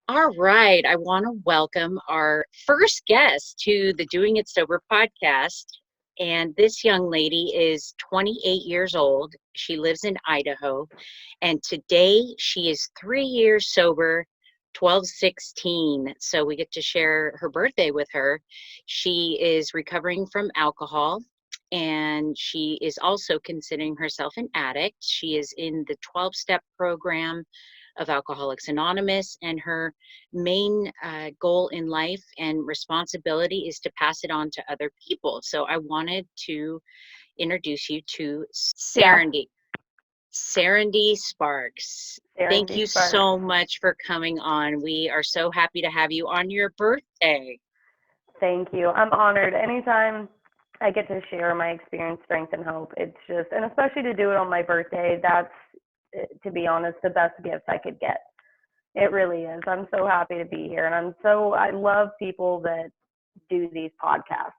All right. I want to welcome our first guest to the Doing It Sober podcast. And this young lady is 28 years old. She lives in Idaho. And today she is 3 years sober, 12/16. So we get to share her birthday with her. She is recovering from alcohol. And she is also considering herself an addict. She is in the 12-step program of Alcoholics Anonymous, and her main goal in life and responsibility is to pass it on to other people. So I wanted to introduce you to Yeah, Serindy Sparks. Thank Serindy you Sparks. so much for coming on. We are so happy to have you on your birthday. Thank you. I'm honored. Anytime I get to share my experience, strength, and hope, it's just, and especially to do it on my birthday, that's, to be honest, the best gift I could get. It really is. I'm so happy to be here. And I love people that do these podcasts.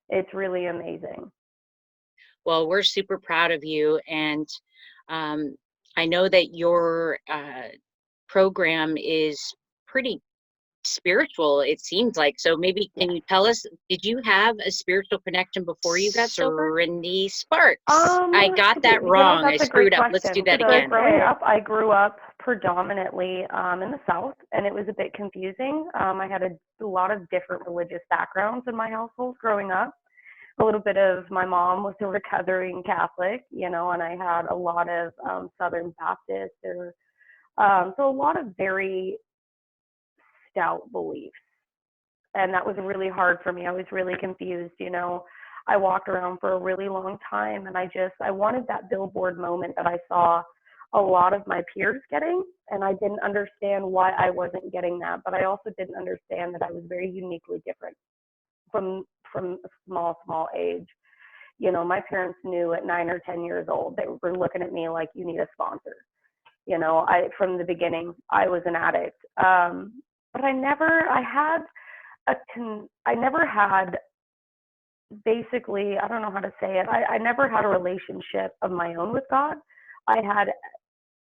It's really amazing. Well, we're super proud of you. And um, I know that your program is pretty spiritual, it seems like. So maybe Yeah. can you tell us, did you have a spiritual connection before you got sober? Serindy Sparks. Um, I got that wrong. I that's a great screwed up. Let's do question. that So again. I grew up predominantly in the South, and it was a bit confusing. I had a lot of different religious backgrounds in my household growing up. A little bit of my mom was a recovering Catholic, and I had a lot of Southern Baptist, so a lot of very stout beliefs, and that was really hard for me. I was really confused. I walked around for a really long time, and I wanted that billboard moment that I saw a lot of my peers getting, and I didn't understand why I wasn't getting that, but I also didn't understand that I was very uniquely different from a small age. My parents knew at 9 or 10 years old. They were looking at me like, you need a sponsor. I from the beginning I was an addict, but I never had, basically, I don't know how to say it. I never had a relationship of my own with God. I had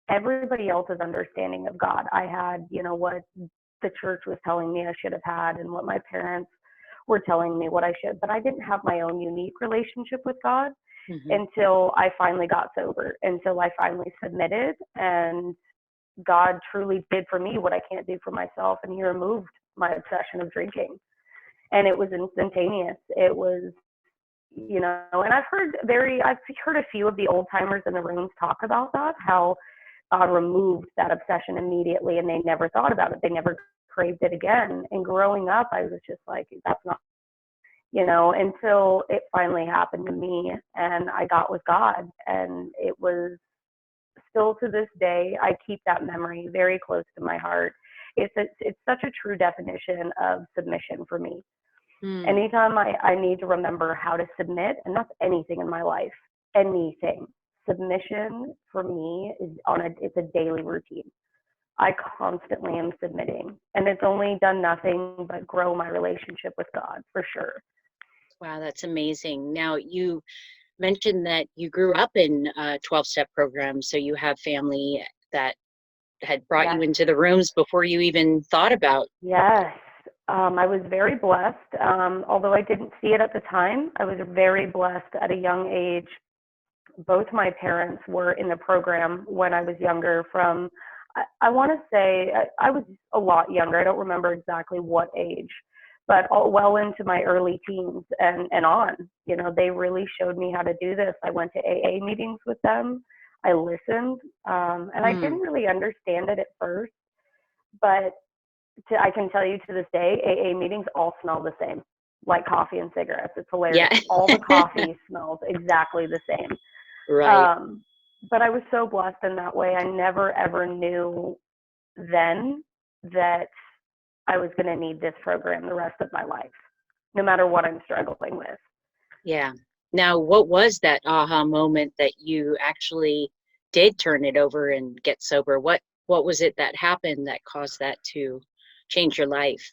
everybody else's understanding of God. I had, what the church was telling me I should have had, and what my parents were telling me what I should, but I didn't have my own unique relationship with God Hmm. until I finally got sober, until I finally submitted, and God truly did for me what I can't do for myself, and He removed my obsession of drinking. And it was instantaneous. It was, and I've heard a few of the old timers in the rooms talk about that, how God removed that obsession immediately, and they never thought about it. They never craved it again. And growing up, I was just like, that's not, until it finally happened to me, and I got with God, and it was, still to this day, I keep that memory very close to my heart. It's such a true definition of submission for me. Mm. Anytime I need to remember how to submit, and that's anything in my life, anything. Submission for me is it's a daily routine. I constantly am submitting, and it's only done nothing but grow my relationship with God, for sure. Wow, that's amazing. Now, you mentioned that you grew up in a 12-step program, so you have family that had brought you Yes. into the rooms before you even thought about. Yes. I was very blessed. Although I didn't see it at the time, I was very blessed at a young age. Both my parents were in the program when I was younger. I want to say I was a lot younger. I don't remember exactly what age, but well into my early teens and on. They really showed me how to do this. I went to AA meetings with them. I listened, and I Mm. didn't really understand it at first, but I can tell you to this day, AA meetings all smell the same, like coffee and cigarettes. It's Yeah. hilarious. All the coffee smells exactly the same. Right. Um, but I was so blessed in that way. I never ever knew then that I was going to need this program the rest of my life, no matter what I'm struggling with. Yeah. Now, what was that aha moment that you actually did turn it over and get sober? What was it that happened that caused that to change your life?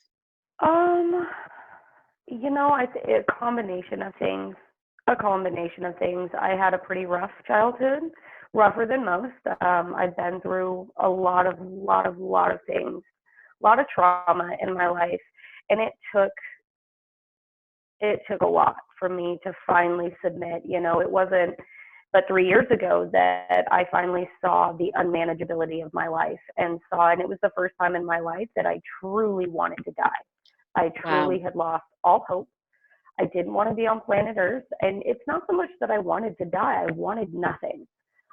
Um, a combination of things. A combination of things. I had a pretty rough childhood, rougher than most. I've been through a lot of things. a lot of trauma in my life. And it took a lot for me to finally submit. It wasn't but 3 years ago that I finally saw the unmanageability of my life and it was the first time in my life that I truly wanted to die. I truly Wow. had lost all hope. I didn't want to be on planet Earth. And it's not so much that I wanted to die, I wanted nothing.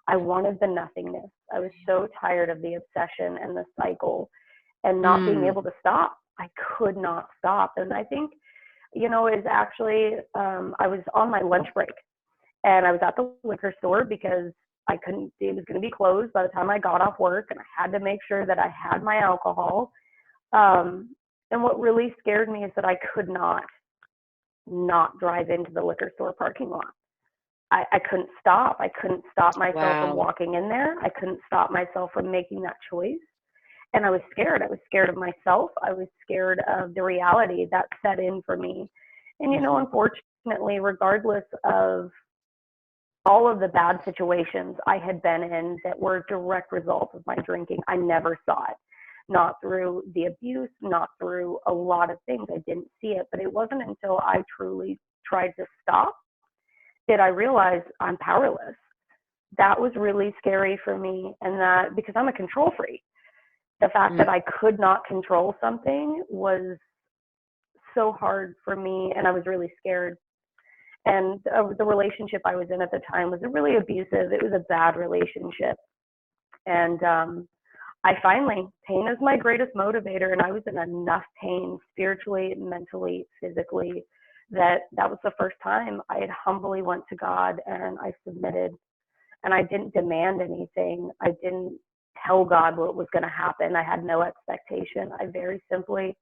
I wanted the nothingness. I was so tired of the obsession and the cycle and not being Mm. able to stop. I could not stop. And I think, is actually, I was on my lunch break and I was at the liquor store because it was going to be closed by the time I got off work, and I had to make sure that I had my alcohol. And what really scared me is that I could not drive into the liquor store parking lot. I couldn't stop. I couldn't stop myself from Wow. walking in there. I couldn't stop myself from making that choice. And I was scared. I was scared of myself. I was scared of the reality that set in for me. And, Mhm. unfortunately, regardless of all of the bad situations I had been in that were direct results of my drinking, I never saw it. Not through the abuse, not through a lot of things. I didn't see it. But it wasn't until I truly tried to stop that I realized I'm powerless. That was really scary for me. And that because I'm a control freak, the fact Mm. that I could not control something was so hard for me. And I was really scared. And the relationship I was in at the time was really abusive. It was a bad relationship. And pain is my greatest motivator. And I was in enough pain spiritually, mentally, physically, that was the first time I had humbly went to God and I submitted. And I didn't demand anything. I didn't tell God what was going to happen. I had no expectation. I very simply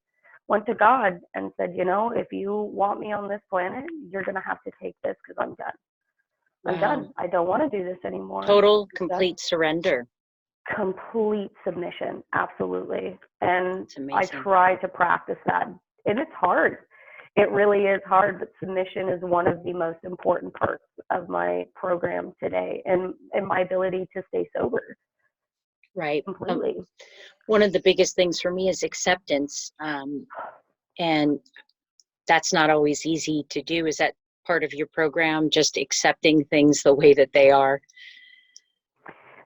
went to God and said, if you want me on this planet, you're going to have to take this because I'm done. I'm Wow. done. I don't want to do this anymore. Total, That's complete surrender. complete submission. Absolutely. And It's I amazing. try to practice that. And it's hard. It really is hard, but submission is one of the most important parts of my program today and my ability to stay sober Right. completely. One of the biggest things for me is acceptance. And that's not always easy to do. Is that part of your program, just accepting things the way that they are?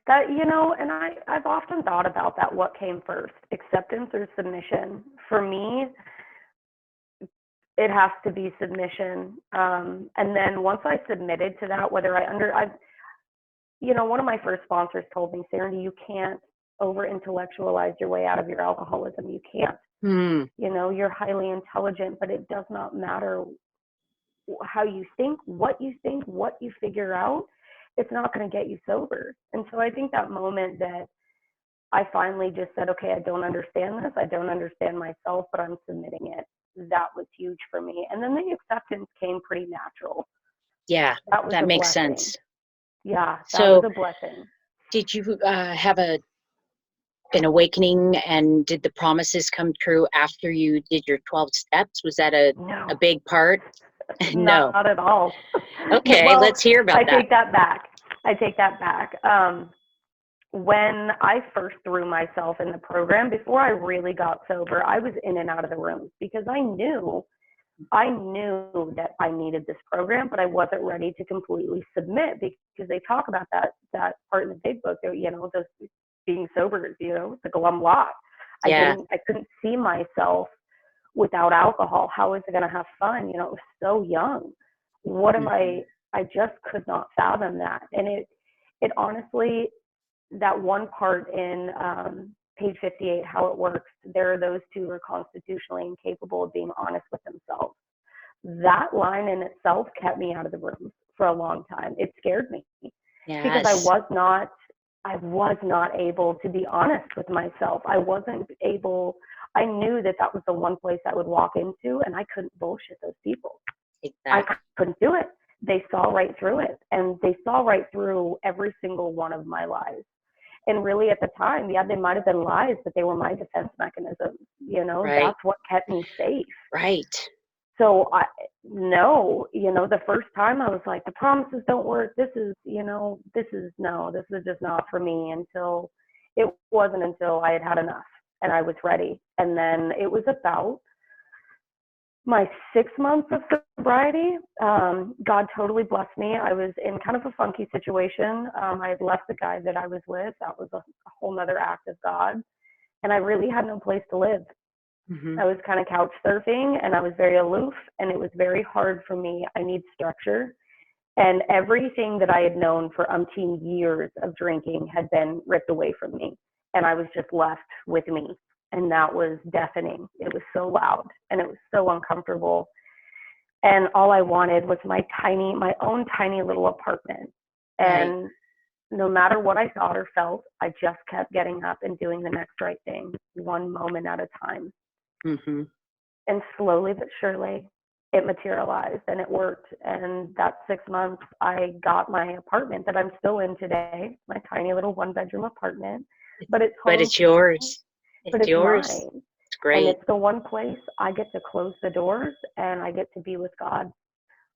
That, and I've often thought about that. What came first, acceptance or submission? For me, it has to be submission. And then once I submitted to that, whether one of my first sponsors told me, Serindy, you can't over intellectualize your way out of your alcoholism. You can't. Hmm. You're highly intelligent, but it does not matter how you think, what you figure out. It's not going to get you sober. And so I think that moment that I finally just said, okay, I don't understand this. I don't understand myself, but I'm submitting it. That was huge for me. And then the acceptance came pretty natural. Yeah, That was that a makes blessing. sense. Yeah, that was So, a blessing. did you have an awakening, and did the promises come true after you did your 12 steps? Was that a No, big part? No. not at all. Okay, Well, let's hear I about that. take that back. I take that back. When I first threw myself in the program, before I really got sober, I was in and out of the rooms because I knew that I needed this program, but I wasn't ready to completely submit because they talk about that part in the big book. Those being sober, it's like a glum lot. Yeah. I couldn't see myself without alcohol. How is it going to have fun? It was so young. What am Hmm. I just could not fathom that. And it honestly, that one part in page 58, how it works, there are those two who are constitutionally incapable of being honest with themselves. That line in itself kept me out of the room for a long time. It scared me because I Yes. was not able to be honest with myself. I knew that was the one place I would walk into, and I couldn't bullshit those people. I Exactly. couldn't do it. They saw right through it, and they saw right through every single one of my lies. And really, at the time, yeah, they might have been lies, but they were my defense mechanism. Right. That's what kept me safe. Right. So no, the first time I was like, the promises don't work. This is just not for me. It wasn't until I had had enough. and I was ready. And then it was about my 6 months of sobriety. God totally blessed me. I was in kind of a funky situation. I had left the guy that I was with. That was a whole nother act of God. And I really had no place to live. Mm-hmm. I was kind of couch surfing, and I was very aloof, and it was very hard for me. I need structure. And everything that I had known for umpteen years of drinking had been ripped away from me. And I was just left with me. And that was deafening. It was so loud and it was so uncomfortable. And all I wanted was my own tiny little apartment. And no matter what I thought or felt, I just kept getting up and doing the next right thing, one moment at a time. Mm-hmm. And slowly but surely, it materialized and it worked. And that 6 months, I got my apartment that I'm still in today, my tiny little 1-bedroom apartment. But it's home. But it's yours. But It's it's yours. mine. It's great. And it's the one place I get to close the doors and I get to be with God.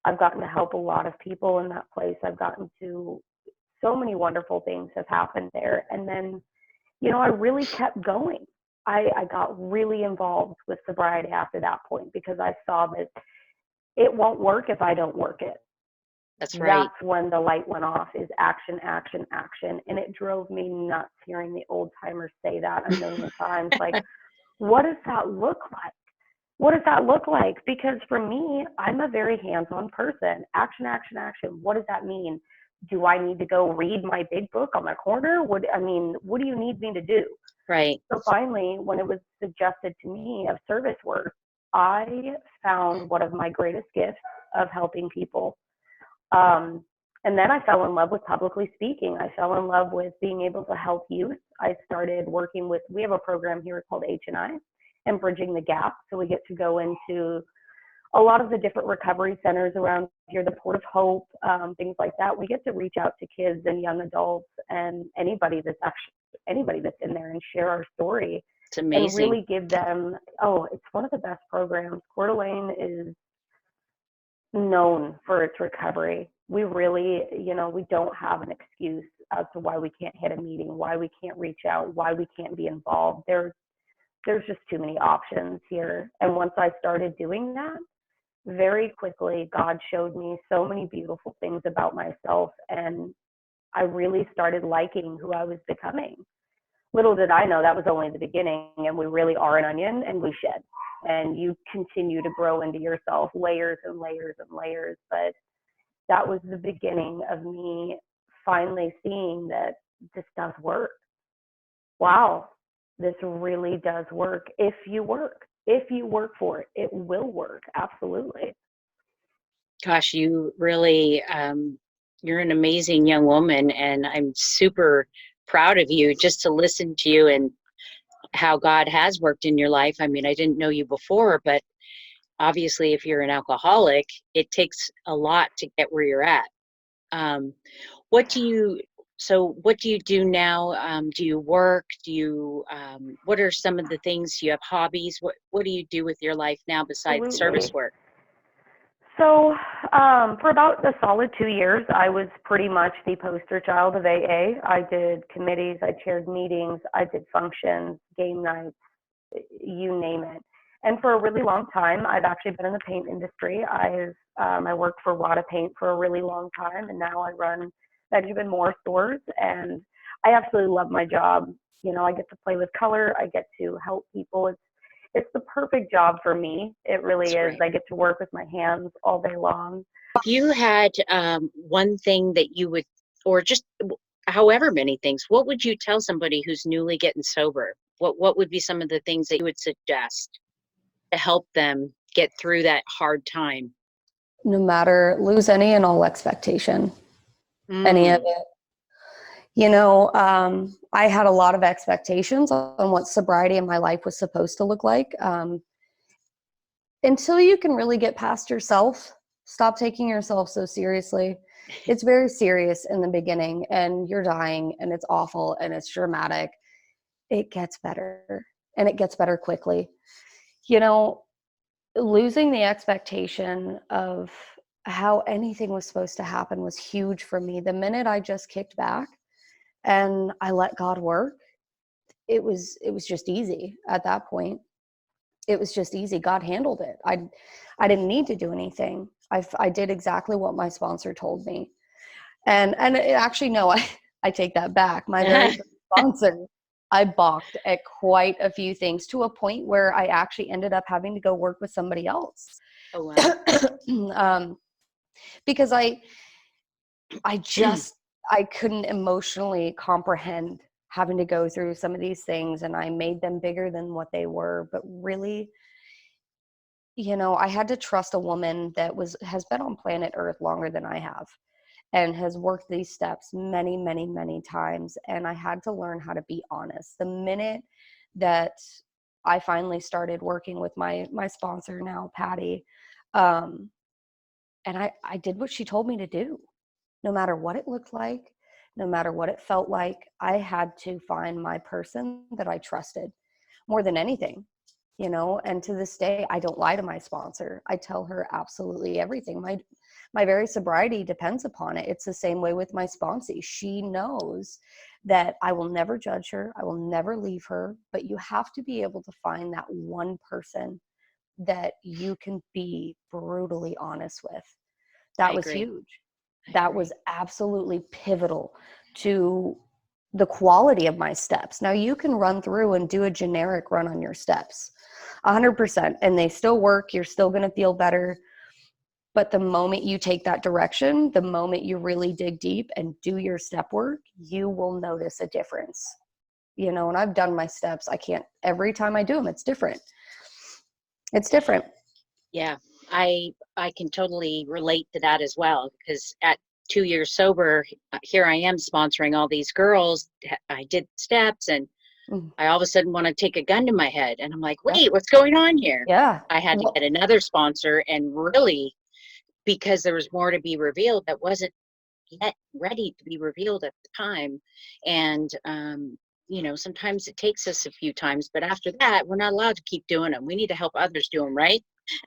I've gotten to help a lot of people in that place. I've gotten to, so many wonderful things have happened there. And then, I really kept going. I got really involved with sobriety after that point because I saw that it won't work if I don't work it. That's right. That's when the light went off, is action, action, action. And it drove me nuts hearing the old timers say that a million times. Like, what does that look like? What does that look like? Because for me, I'm a very hands-on person. Action, action, action. What does that mean? Do I need to go read my big book on the corner? What do you need me to do? Right. So finally, when it was suggested to me of service work, I found one of my greatest gifts of helping people. And then I fell in love with publicly speaking. I fell in love with being able to help youth. I started working with, we have a program here called H&I and Bridging the Gap. So we get to go into a lot of the different recovery centers around here, the Port of Hope, things like that. We get to reach out to kids and young adults and anybody that's in there and share our story. It's amazing. And really give them, it's one of the best programs. Coeur d'Alene is known for its recovery. We really, we don't have an excuse as to why we can't hit a meeting, why we can't reach out, why we can't be involved. There's just too many options here. And once I started doing that, very quickly, God showed me so many beautiful things about myself, and I really started liking who I was becoming. Little did I know that was only the beginning, and we really are an onion, and we shed. And you continue to grow into yourself, layers and layers and layers. But that was the beginning of me finally seeing that this does work. Wow, this really does work if you work. If you work for it, it will work. Absolutely. Gosh, you really, you're an amazing young woman, and I'm super proud of you just to listen to you and how God has worked in your life. I mean, I didn't know you before, but obviously if you're an alcoholic, it takes a lot to get where you're at. What do you do now? Do you work? What are some of the things? Do you have hobbies? What do you do with your life now besides Absolutely. service work? So for about a solid 2 years, I was pretty much the poster child of AA. I did committees, I chaired meetings, I did functions, game nights, you name it. And for a really long time, I've actually been in the paint industry. I worked for Rada Paint for a really long time, and now I run Benjamin Moore stores, and I absolutely love my job. I get to play with color, I get to help people. It's the perfect job for me. It really That's is. great. I get to work with my hands all day long. If you had one thing that you would, or just however many things, what would you tell somebody who's newly getting sober? What would be some of the things that you would suggest to help them get through that hard time? No matter, lose any and all expectation, any of it. I had a lot of expectations on what sobriety in my life was supposed to look like. Until you can really get past yourself, stop taking yourself so seriously. It's very serious in the beginning, and you're dying, and it's awful, and it's dramatic. It gets better, and it gets better quickly. Losing the expectation of how anything was supposed to happen was huge for me. The minute I just kicked back and I let God work, it was just easy at that point. It was just easy. God handled it. I didn't need to do anything. I did exactly what my sponsor told me. And actually, no, I take that back. My very first sponsor, I balked at quite a few things, to a point where I actually ended up having to go work with somebody else. Oh, wow. Because I couldn't emotionally comprehend having to go through some of these things, and I made them bigger than what they were. But really, I had to trust a woman that has been on planet Earth longer than I have, and has worked these steps many, many, many times. And I had to learn how to be honest. The minute that I finally started working with my sponsor now, Patty, and I did what she told me to do. No matter what it looked like, no matter what it felt like, I had to find my person that I trusted more than anything, and to this day, I don't lie to my sponsor. I tell her absolutely everything. My very sobriety depends upon it. It's the same way with my sponsee. She knows that I will never judge her. I will never leave her, but you have to be able to find that one person that you can be brutally honest with. I That was agree. huge. That was absolutely pivotal to the quality of my steps. Now, you can run through and do a generic run on your steps 100%, and they still work. You're still going to feel better. But the moment you take that direction, the moment you really dig deep and do your step work, you will notice a difference. And I've done my steps. Every time I do them, it's different. It's different. Yeah, I can totally relate to that as well, because at 2 years sober, here I am sponsoring all these girls. I did steps, and I all of a sudden want to take a gun to my head, and I'm like, wait, what's going on here? Yeah. I had to get another sponsor, and really, because there was more to be revealed that wasn't yet ready to be revealed at the time. And sometimes it takes us a few times, but after that, we're not allowed to keep doing them. We need to help others do them, right?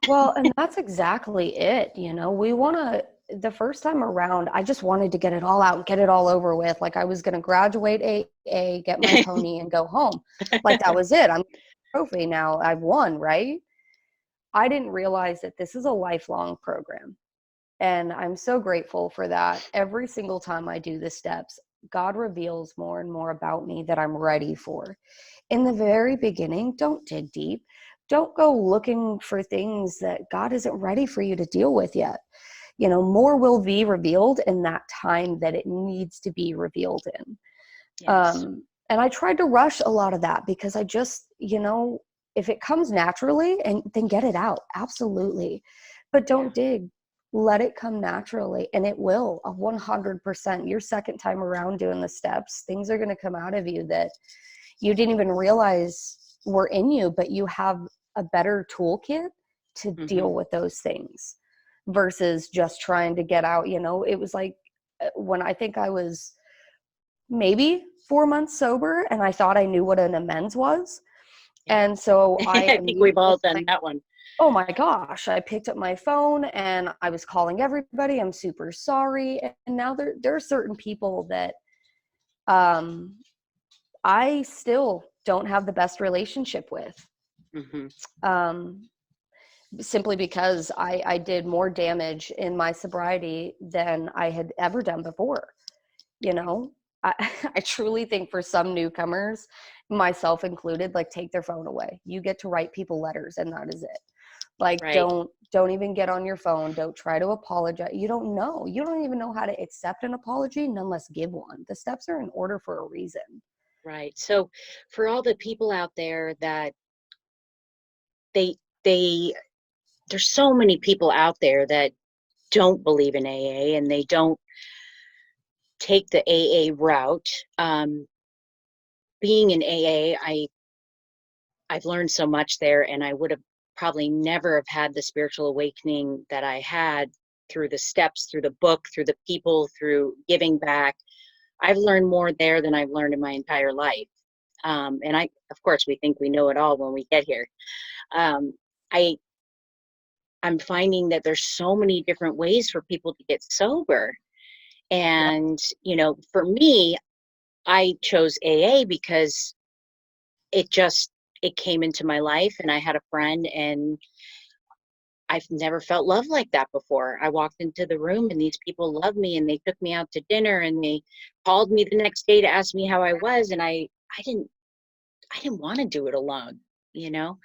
Well, and that's exactly it. The first time around, I just wanted to get it all out and get it all over with. Like, I was going to graduate AA, get my pony, and go home. Like, that was it. I'm trophy now. I've won, right? I didn't realize that this is a lifelong program. And I'm so grateful for that. Every single time I do the steps, God reveals more and more about me that I'm ready for. In the very beginning, don't dig deep. Don't go looking for things that God isn't ready for you to deal with yet. More will be revealed in that time that it needs to be revealed in. Yes. And I tried to rush a lot of that, because I just, if it comes naturally, and then get it out. Absolutely. But don't dig. Let it come naturally, and it will 100%. Your second time around doing the steps, things are going to come out of you that you didn't even realize were in you, but you have a better toolkit to deal with those things versus just trying to get out. It was like when I think I was maybe 4 months sober, and I thought I knew what an amends was. And so I think we've all done that one. Oh my gosh, I picked up my phone and I was calling everybody. I'm super sorry. And now there are certain people that I still don't have the best relationship with. Simply because I did more damage in my sobriety than I had ever done before. I truly think for some newcomers, myself included, like, take their phone away. You get to write people letters, and that is it. Like, Right. don't even get on your phone. Don't try to apologize. You don't know. You don't even know how to accept an apology, none less give one. The steps are in order for a reason. Right. So for all the people out there that there's so many people out there that don't believe in AA, and they don't take the AA route. Being in AA, I've learned so much there, and I would have probably never have had the spiritual awakening that I had through the steps, through the book, through the people, through giving back. I've learned more there than I've learned in my entire life. And of course, we think we know it all when we get here. I'm finding that there's so many different ways for people to get sober. And, for me, I chose AA because it came into my life, and I had a friend, and I've never felt love like that before. I walked into the room and these people loved me, and they took me out to dinner, and they called me the next day to ask me how I was. And I didn't want to do it alone, you know?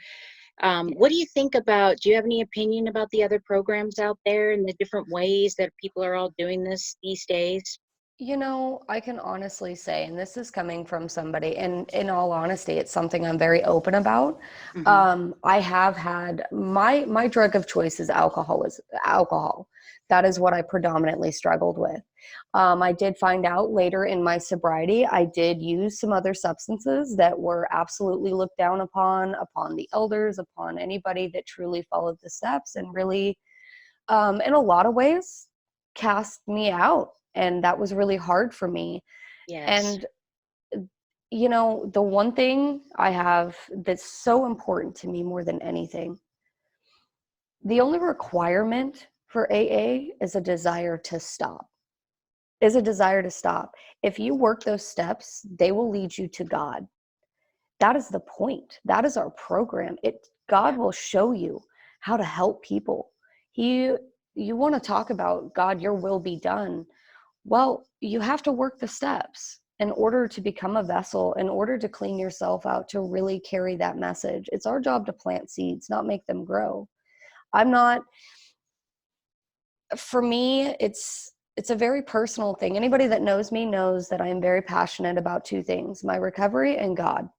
What do you think about, do you have any opinion about the other programs out there and the different ways that people are all doing this these days? I can honestly say, and this is coming from somebody, and in all honesty, it's something I'm very open about. Hmm. I have had my drug of choice is alcohol. That is what I predominantly struggled with. I did find out later in my sobriety, I did use some other substances that were absolutely looked down upon the elders, upon anybody that truly followed the steps, and really, in a lot of ways, cast me out. And that was really hard for me. Yes. And, the one thing I have that's so important to me more than anything, the only requirement for AA is a desire to stop. If you work those steps, they will lead you to God. That is the point. That is our program. God Yeah. will show you how to help people. You want to talk about, God, your will be done. Well, you have to work the steps in order to become a vessel, in order to clean yourself out, to really carry that message. It's our job to plant seeds, not make them grow. I'm not, for me, it's a very personal thing. Anybody that knows me knows that I am very passionate about two things: my recovery and God.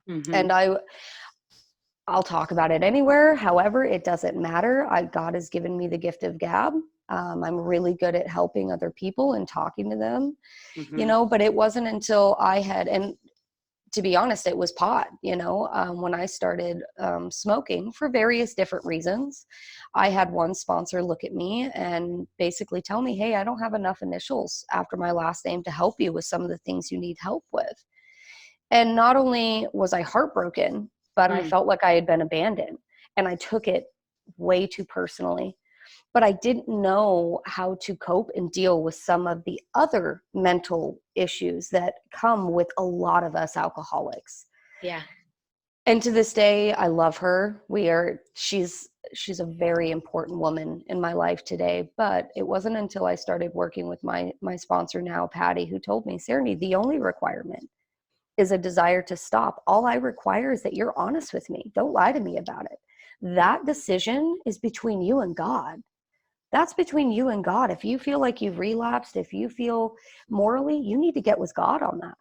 Hmm. And I'll talk about it anywhere. However, it doesn't matter. God has given me the gift of gab. I'm really good at helping other people and talking to them, Hmm. but it wasn't until and to be honest, it was pot, when I started smoking for various different reasons. I had one sponsor look at me and basically tell me, hey, I don't have enough initials after my last name to help you with some of the things you need help with. And not only was I heartbroken, but I Mm. felt like I had been abandoned, and I took it way too personally. But I didn't know how to cope and deal with some of the other mental issues that come with a lot of us alcoholics. Yeah. And to this day, I love her. She's a very important woman in my life today. But it wasn't until I started working with my sponsor now, Patty, who told me, Serindy, the only requirement is a desire to stop. All I require is that you're honest with me. Don't lie to me about it. That decision is between you and God. That's between you and God. If you feel like you've relapsed, if you feel morally, you need to get with God on that.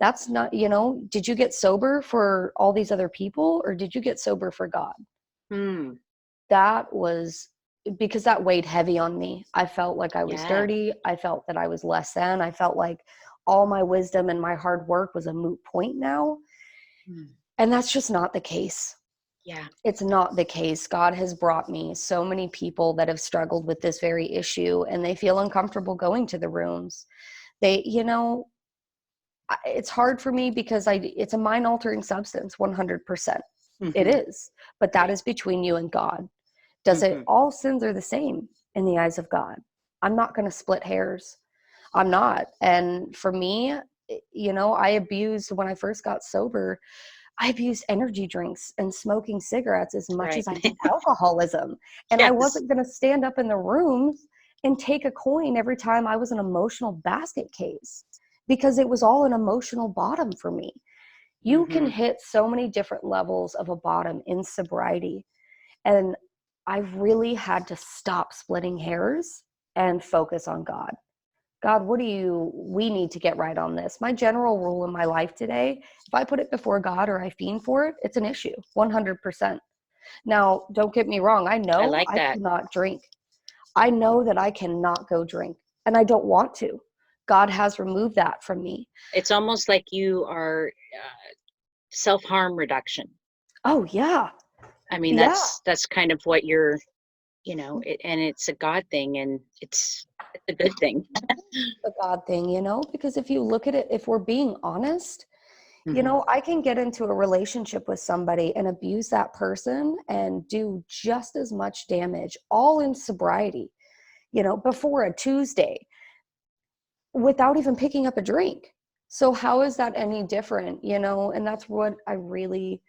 That's not, did you get sober for all these other people, or did you get sober for God? Mm. That was because that weighed heavy on me. I felt like I was Yeah. dirty. I felt that I was less than. I felt like all my wisdom and my hard work was a moot point now. Mm. And that's just not the case. Yeah. It's not the case. God has brought me so many people that have struggled with this very issue, and they feel uncomfortable going to the rooms. It's hard for me because it's a mind altering substance, 100%. It Hmm. is. But that Right. is between you and God. Does it, Hmm. all sins are the same in the eyes of God. I'm not going to split hairs. I'm not. And for me, I abused, when I first got sober, I abused energy drinks and smoking cigarettes as much Right. as I did alcoholism. And I Yes. wasn't going to stand up in the rooms and take a coin every time I was an emotional basket case, because it was all an emotional bottom for me. You can Hmm. hit so many different levels of a bottom in sobriety. And I really had to stop splitting hairs and focus on God. God, we need to get right on this. My general rule in my life today, if I put it before God or I fiend for it, it's an issue, 100%. Now, don't get me wrong. I I know like I that. cannot drink. I know that I cannot go drink, and I don't want to. God has removed that from me. It's almost like you are self-harm reduction. Oh, yeah. I mean, Yeah. that's kind of what you're, and it's a God thing, and it's a good thing. The God thing, because if you look at it, if we're being honest, Hmm. I can get into a relationship with somebody and abuse that person and do just as much damage, all in sobriety, before a Tuesday, without even picking up a drink. So how is that any different? You know, and that's what I really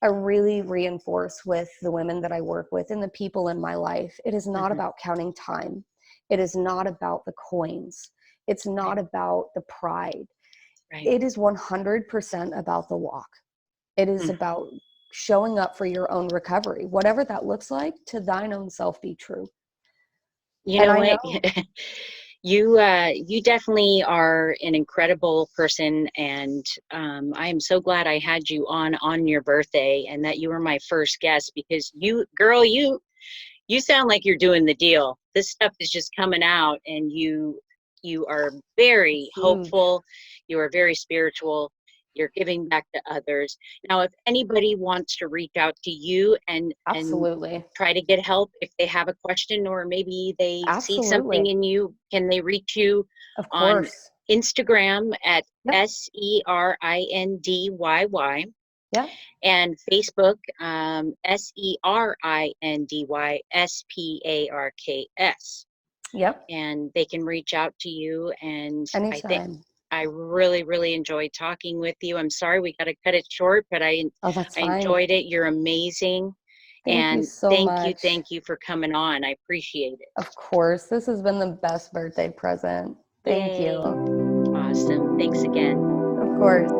reinforce with the women that I work with and the people in my life. It is not about counting time. It is not about the coins. It's not about the pride. Right. It is 100% about the walk. It is about showing up for your own recovery, whatever that looks like. To thine own self be true. You And know I what? know, You definitely are an incredible person, and I am so glad I had you on your birthday, and that you were my first guest, because you sound like you're doing the deal. This stuff is just coming out, and you are very huge. hopeful. You are very spiritual. You're giving back to others. Now, if anybody wants to reach out to you and Absolutely. try to get help, if they have a question, or maybe they see something Absolutely. in you, can they reach you Of on course. Instagram at Yep. SERINDYY, Yeah. and Facebook, SERINDYSPARKS. Yep. And they can reach out to you. And I think Anytime. I really, really enjoyed talking with you. I'm sorry we got to cut it short, but Oh, that's I fine. enjoyed it. You're amazing. Thank you And so much. thank you for coming on. I appreciate it. Of course. This has been the best birthday present. Thank Yay. you. Awesome. Thanks again. Of course.